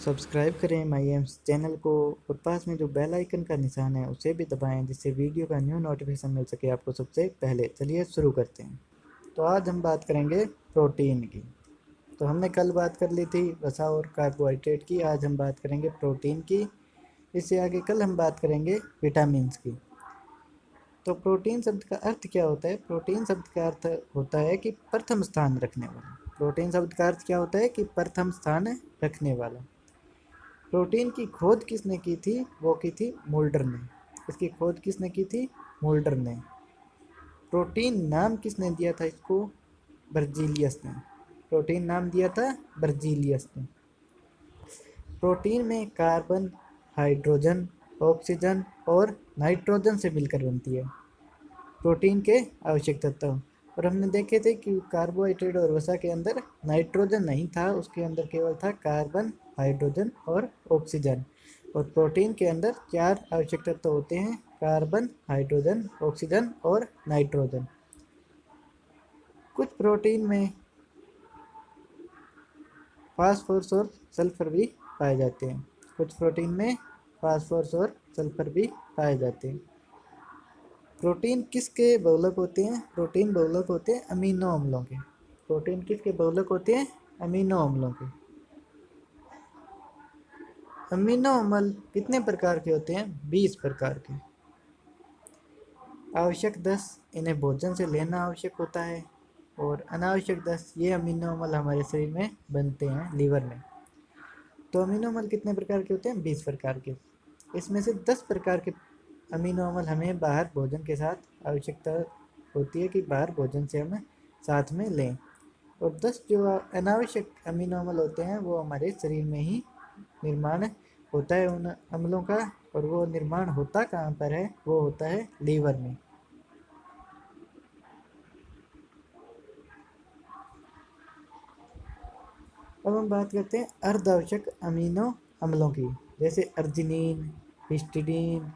Subscribe करें माई AIIMS channel को और पास में जो बेल आइकन का निशान है उसे भी दबाएं जिससे वीडियो का न्यू नोटिफिकेशन मिल सके आपको सबसे पहले। चलिए शुरू करते हैं। तो आज हम बात करेंगे प्रोटीन की। तो हमने कल बात कर ली थी वसा और कार्बोहाइड्रेट की, आज हम बात करेंगे प्रोटीन की। इससे आगे कल हम बात करेंगे विटामिन्स की। तो प्रोटीन शब्द का अर्थ क्या होता है? प्रोटीन शब्द का अर्थ होता है कि प्रथम स्थान रखने वाला। प्रोटीन शब्द का अर्थ क्या होता है कि प्रथम स्थान रखने वाला। प्रोटीन की खोज किसने की थी? वो की थी मोल्डर ने। इसकी खोज किसने की थी? मोल्डर ने। प्रोटीन नाम किसने दिया था इसको? बर्जीलियस ने। प्रोटीन नाम दिया था बर्जीलियस ने। प्रोटीन में कार्बन, हाइड्रोजन, ऑक्सीजन और नाइट्रोजन से मिलकर बनती है प्रोटीन के आवश्यक तत्व। और हमने देखे थे कि कार्बोहाइड्रेट और वसा के अंदर नाइट्रोजन नहीं था, उसके अंदर केवल था कार्बन, हाइड्रोजन और ऑक्सीजन। और प्रोटीन के अंदर 4 आवश्यक तत्व होते हैं: कार्बन, हाइड्रोजन, ऑक्सीजन और नाइट्रोजन। कुछ प्रोटीन में फास्फोरस और सल्फर भी पाए जाते हैं। कुछ प्रोटीन में फास्फोरस और सल्फर भी पाए जाते हैं। प्रोटीन किसके बहुलक होते हैं? प्रोटीन बहुलक होते हैं अमीनो अम्लों के। प्रोटीन किसके बहुलक होते हैं? अमीनो अम्लों के। अमीनो अम्ल कितने प्रकार के होते हैं? 20 प्रकार के। आवश्यक 10 इन्हें भोजन से लेना आवश्यक होता है और अनावश्यक 10 ये अमीनो अम्ल हमारे शरीर में बनते हैं लीवर में। तो अमीनो अम्ल कितने प्रकार के होते हैं? 20 प्रकार के। इसमें से 10 प्रकार के अमीनो अम्ल हमें बाहर भोजन के साथ आवश्यकता होती है कि बाहर भोजन से हम साथ में लें, और 10 जो अनावश्यक अमीनो अम्ल होते हैं वो हमारे शरीर में ही निर्माण होता है उन अम्लों का। और वो निर्माण होता कहाँ पर है? वो होता है लीवर में। अब हम बात करते हैं अर्ध आवश्यक अमीनो अम्लों की, जैसे अर्जिनिन, हिस्टिडीन।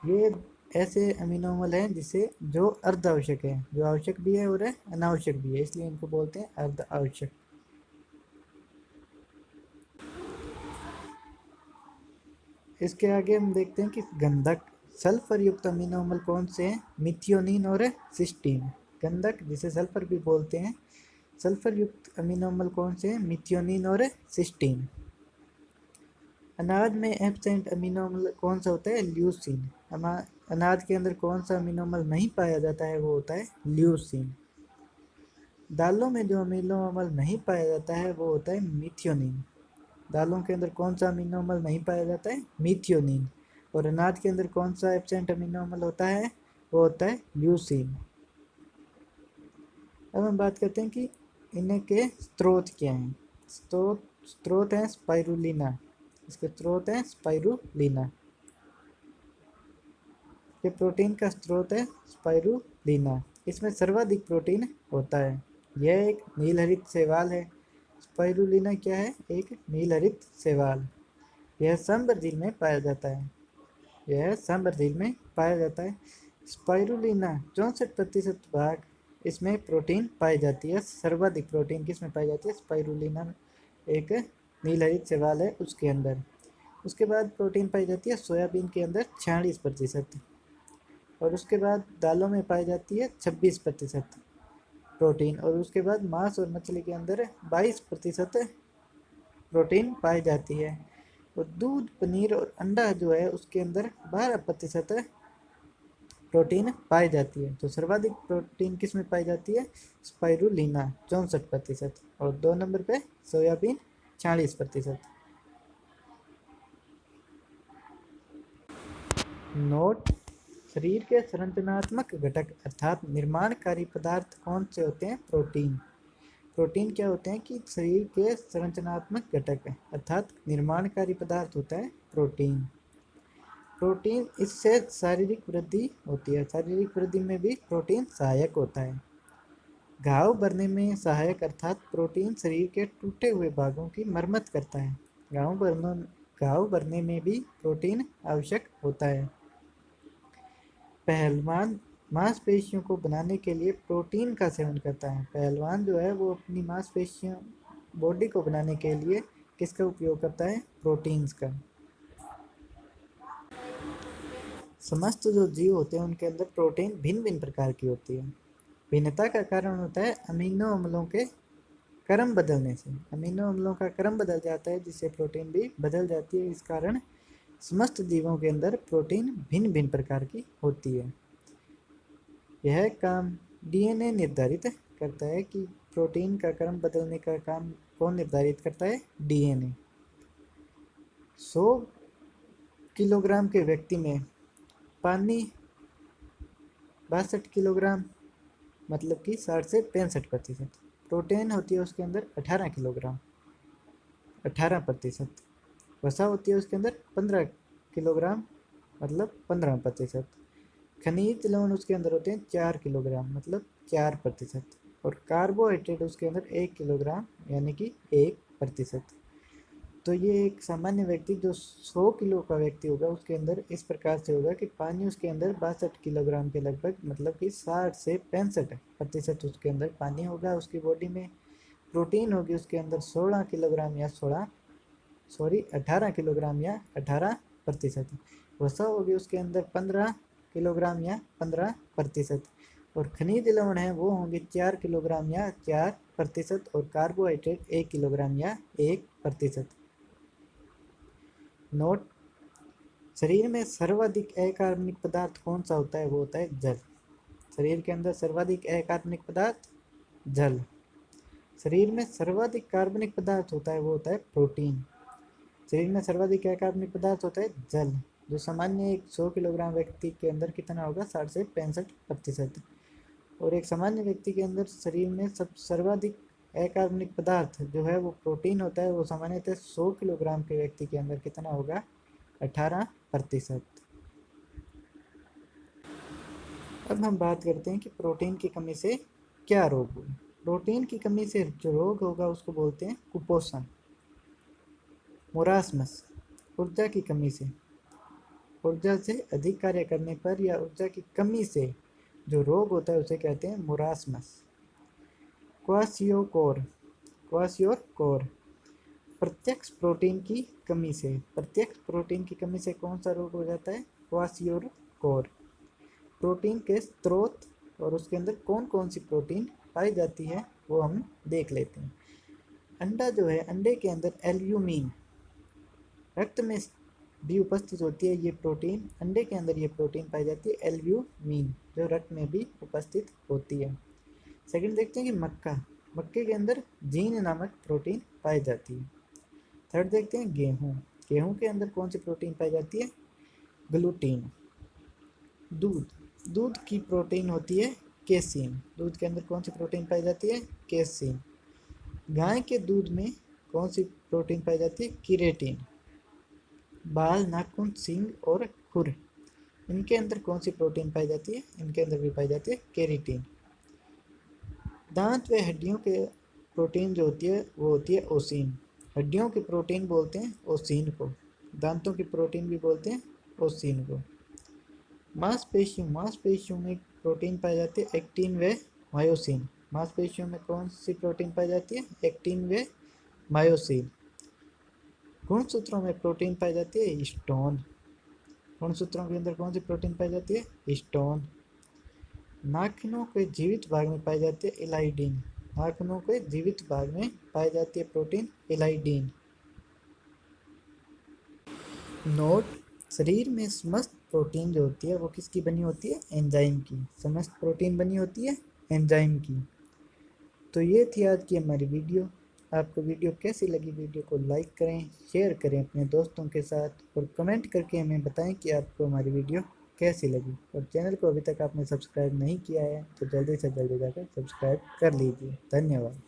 ये ऐसे अमीनो अम्ल हैं जिसे जो अर्ध आवश्यक है, जो आवश्यक भी है और अनावश्यक भी है, इसलिए इनको बोलते हैं अर्ध आवश्यक। इसके आगे हम देखते हैं कि गंधक सल्फर युक्त अमीनो अम्ल कौन से हैं? मिथियोनिन और सिस्टीन। गंधक जिसे सल्फर भी बोलते हैं, सल्फर युक्त अमीनो अम्ल कौन से हैं? मिथियोनिन और सिस्टीन। अनाज में एब्सेंट अमीनो अम्ल कौन सा होता है? ल्यूसीन। अनाज के अंदर कौन सा अमीनो अम्ल नहीं पाया जाता है? वो होता है ल्यूसीन। दालों में जो अमीनो अम्ल नहीं पाया जाता है वो होता है मिथियोनिन। दालों के अंदर कौन सा अमीनो अम्ल नहीं पाया जाता है? मिथियोनिन। और अनाज के अंदर कौन सा एब्सेंट अमीनो अम्ल होता है? वो होता है ल्यूसीन। अब हम बात करते हैं कि इनके स्रोत क्या हैं। स्रोत हैं स्पाइरुलिना। इसके स्रोत हैं स्पाइरुलिना। ये प्रोटीन का स्रोत है स्पाइरुलिना। इसमें सर्वाधिक प्रोटीन होता है। यह एक नीलहरित शैवाल है। स्पाइरुलिना क्या है? एक नीलहरित शैवाल। यह सांभर झील में पाया जाता है। यह सांभर झील में पाया जाता है। स्पाइरुलिना 64% भाग इसमें प्रोटीन पाई जाती है। सर्वाधिक प्रोटीन किस में पाई जाती है? स्पाइरुलिना एक नीलहरित शैवाल है उसके अंदर। उसके बाद प्रोटीन पाई जाती है सोयाबीन के अंदर 46%। और उसके बाद दालों में पाई जाती है 26% प्रोटीन। और उसके बाद मांस और मछली के अंदर 22% प्रोटीन पाई जाती है। और दूध, पनीर और अंडा जो है उसके अंदर 12% प्रोटीन पाई जाती है। तो सर्वाधिक प्रोटीन किस में पाई जाती है? स्पाइरुलिना 64%। और 2 नंबर पे सोयाबीन 46%। नोट: शरीर के संरचनात्मक घटक अर्थात निर्माणकारी पदार्थ कौन से होते हैं? प्रोटीन। प्रोटीन क्या होते हैं कि शरीर के संरचनात्मक घटक अर्थात निर्माणकारी पदार्थ होता है प्रोटीन। प्रोटीन इससे शारीरिक वृद्धि होती है। शारीरिक वृद्धि में भी प्रोटीन सहायक होता है। घाव भरने में सहायक अर्थात प्रोटीन शरीर के टूटे हुए भागों की मरम्मत करता है। घाव भरने में भी प्रोटीन आवश्यक होता है। पहलवान मांसपेशियों को बनाने के लिए प्रोटीन का सेवन करता है। पहलवान जो है वो अपनी मांसपेशियों बॉडी को बनाने के लिए किसका उपयोग करता है? प्रोटीन्स का। समस्त जो जीव होते हैं उनके अंदर प्रोटीन भिन्न भिन्न प्रकार की होती है। भिन्नता का कारण होता है अमीनो अम्लों के क्रम बदलने से। अमीनो अम्लों का क्रम बदल जाता है जिससे प्रोटीन भी बदल जाती है। इस कारण समस्त जीवों के अंदर प्रोटीन भिन्न भिन्न प्रकार की होती है। यह काम डीएनए निर्धारित करता है कि प्रोटीन का क्रम बदलने का काम कौन निर्धारित करता है? डीएनए। 100 किलोग्राम के व्यक्ति में पानी 62 किलोग्राम, मतलब कि 60 से 65%। प्रोटीन होती है उसके अंदर 18 किलोग्राम, 18%। वसा होती है उसके अंदर 15 किलोग्राम, मतलब 15%। खनिज लवण उसके अंदर होते हैं 4 किलोग्राम, मतलब 4%। और कार्बोहाइड्रेट उसके अंदर 1 किलोग्राम, यानी कि 1%। तो ये एक सामान्य व्यक्ति जो 100 किलो का व्यक्ति होगा उसके अंदर इस प्रकार से होगा कि पानी उसके अंदर 62 किलोग्राम के लगभग, मतलब कि 60 से 65% उसके अंदर पानी होगा उसकी बॉडी में। प्रोटीन होगी उसके अंदर 16 किलोग्राम या 18 किलोग्राम या 18%। वसा होगी उसके अंदर 15 किलोग्राम या 15%। और खनिज लवण है वो होंगे 4 किलोग्राम या 4%। और कार्बोहाइड्रेट 1 किलोग्राम या 1%। नोट: शरीर में सर्वाधिक अकार्बनिक पदार्थ कौन सा होता है? वो होता है जल। शरीर के अंदर सर्वाधिक अकार्बनिक पदार्थ जल। शरीर में सर्वाधिक कार्बनिक पदार्थ होता है वो होता है प्रोटीन। शरीर में सर्वाधिक अकार्बनिक पदार्थ होता है जल, जो सामान्य एक 100 किलोग्राम व्यक्ति के अंदर कितना होगा? 60 से 65%। और एक सामान्य व्यक्ति के अंदर शरीर में सर्वाधिक अकार्बनिक पदार्थ जो है वो प्रोटीन होता है। वो सामान्यतः 100 किलोग्राम के व्यक्ति के अंदर कितना होगा? 18%। अब हम बात करते हैं कि प्रोटीन की कमी से क्या रोग हुए। प्रोटीन की कमी से जो रोग होगा उसको बोलते हैं कुपोषण, मोरासमस। ऊर्जा की कमी से, ऊर्जा से अधिक कार्य करने पर या ऊर्जा की कमी से जो रोग होता है उसे कहते हैं मोरासमस। क्वाशियोकोर, क्वाशियोकोर। प्रत्यक्ष प्रोटीन की कमी से, प्रत्यक्ष प्रोटीन की कमी से कौन सा रोग हो जाता है? क्वाशियोकोर। प्रोटीन के स्रोत और उसके अंदर कौन कौन सी प्रोटीन पाई जाती है वो हम देख लेते हैं। अंडा जो है, अंडे के अंदर एल्ब्यूमिन रक्त में भी उपस्थित होती है। ये प्रोटीन, अंडे के अंदर ये प्रोटीन पाई जाती है एल्ब्यूमिन, जो रक्त में भी उपस्थित होती है। सेकंड देखते हैं कि मक्का, मक्के के अंदर जीन नामक प्रोटीन पाई जाती है। थर्ड देखते हैं गेहूँ, गेहूँ के अंदर कौन सी प्रोटीन पाई जाती है? ग्लूटीन। दूध, दूध की प्रोटीन होती है केसीन, दूध के अंदर कौन सी प्रोटीन पाई जाती है? केसीन। गाय के दूध में कौन सी प्रोटीन पाई जाती है? किरेटिन। बाल, नाखून, सींग और खुर, इनके अंदर कौन सी प्रोटीन पाई जाती है? इनके अंदर भी पाई जाती है केराटिन। दांत व हड्डियों के प्रोटीन जो होती है वो होती है ओसिन। हड्डियों की प्रोटीन बोलते हैं ओसिन को, दांतों की प्रोटीन भी बोलते हैं ओसिन को। मांसपेशियों, मांसपेशियों में प्रोटीन पाई जाती है एक्टिन व मायोसिन। मांसपेशियों में कौन सी प्रोटीन पाई जाती है? एक्टिन व मायोसिन। गुणसूत्रों में प्रोटीन पाई जाती है हिस्टोन। गुणसूत्रों के अंदर कौन सी प्रोटीन पाई जाती है? हिस्टोन। नाखूनों के जीवित भाग में पाई जाती है इलाइडीन। नाखूनों के जीवित भाग में पाई जाती है प्रोटीन इलाइडीन। नोट: शरीर में समस्त प्रोटीन जो होती है वो किसकी बनी होती है? एंजाइम की। समस्त प्रोटीन बनी होती है एंजाइम की। तो ये थी आज की हमारी वीडियो। आपको वीडियो कैसी लगी? वीडियो को लाइक करें, शेयर करें अपने दोस्तों के साथ और कमेंट करके हमें बताएं कि आपको हमारी वीडियो कैसी लगी। और चैनल को अभी तक आपने सब्सक्राइब नहीं किया है तो जल्दी से जल्दी जाकर सब्सक्राइब कर लीजिए। धन्यवाद।